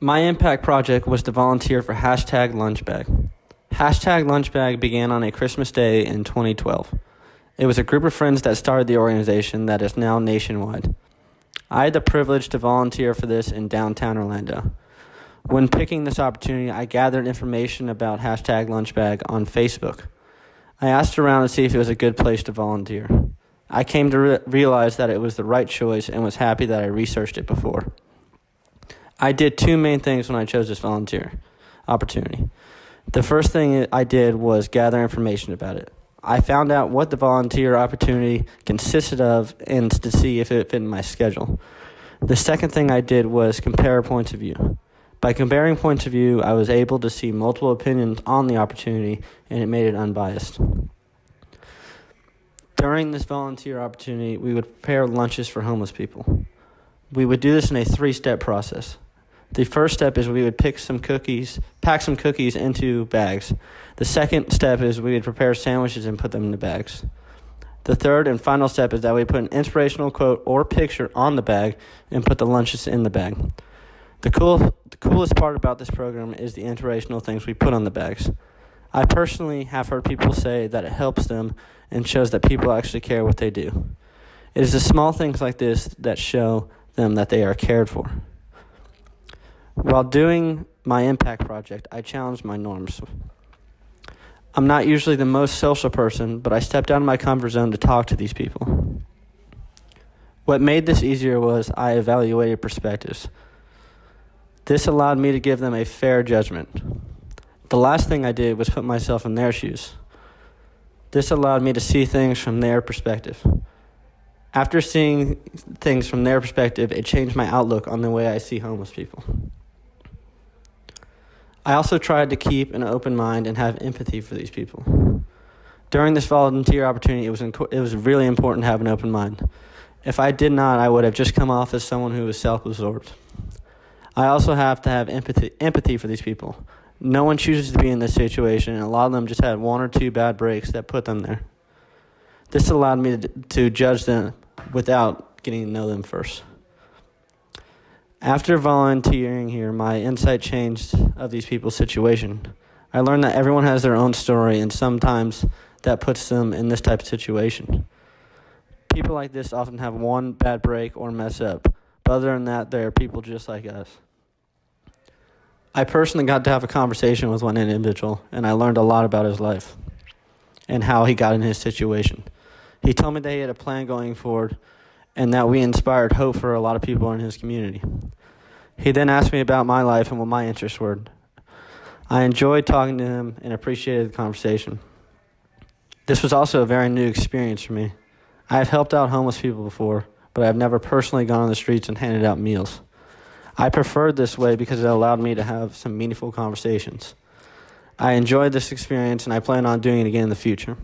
My impact project was to volunteer for #lunchbag. #lunchbag began on a Christmas day in 2012. It was a group of friends that started the organization that is now nationwide. I had the privilege to volunteer for this in downtown Orlando. When picking this opportunity, I gathered information about #lunchbag on Facebook. I asked around to see if it was a good place to volunteer. I came to realize that it was the right choice and was happy that I researched it before. I did two main things when I chose this volunteer opportunity. The first thing I did was gather information about it. I found out what the volunteer opportunity consisted of and to see if it fit in my schedule. The second thing I did was compare points of view. By comparing points of view, I was able to see multiple opinions on the opportunity, and it made it unbiased. During this volunteer opportunity, we would prepare lunches for homeless people. We would do this in a 3-step process. The first step is we would pack some cookies into bags. The second step is we would prepare sandwiches and put them in the bags. The third and final step is that we put an inspirational quote or picture on the bag and put the lunches in the bag. The coolest part about this program is the inspirational things we put on the bags. I personally have heard people say that it helps them and shows that people actually care what they do. It is the small things like this that show them that they are cared for. While doing my impact project, I challenged my norms. I'm not usually the most social person, but I stepped out of my comfort zone to talk to these people. What made this easier was I evaluated perspectives. This allowed me to give them a fair judgment. The last thing I did was put myself in their shoes. This allowed me to see things from their perspective. After seeing things from their perspective, it changed my outlook on the way I see homeless people. I also tried to keep an open mind and have empathy for these people. During this volunteer opportunity, it was really important to have an open mind. If I did not, I would have just come off as someone who was self-absorbed. I also have to have empathy for these people. No one chooses to be in this situation, and a lot of them just had 1 or 2 bad breaks that put them there. This allowed me to judge them without getting to know them first. After volunteering here, my insight changed of these people's situation. I learned that everyone has their own story, and sometimes that puts them in this type of situation. People like this often have one bad break or mess up, but other than that, they are people just like us. I personally got to have a conversation with one individual, and I learned a lot about his life and how he got in his situation. He told me that he had a plan going forward and that we inspired hope for a lot of people in his community. He then asked me about my life and what my interests were. I enjoyed talking to him and appreciated the conversation. This was also a very new experience for me. I have helped out homeless people before, but I have never personally gone on the streets and handed out meals. I preferred this way because it allowed me to have some meaningful conversations. I enjoyed this experience and I plan on doing it again in the future.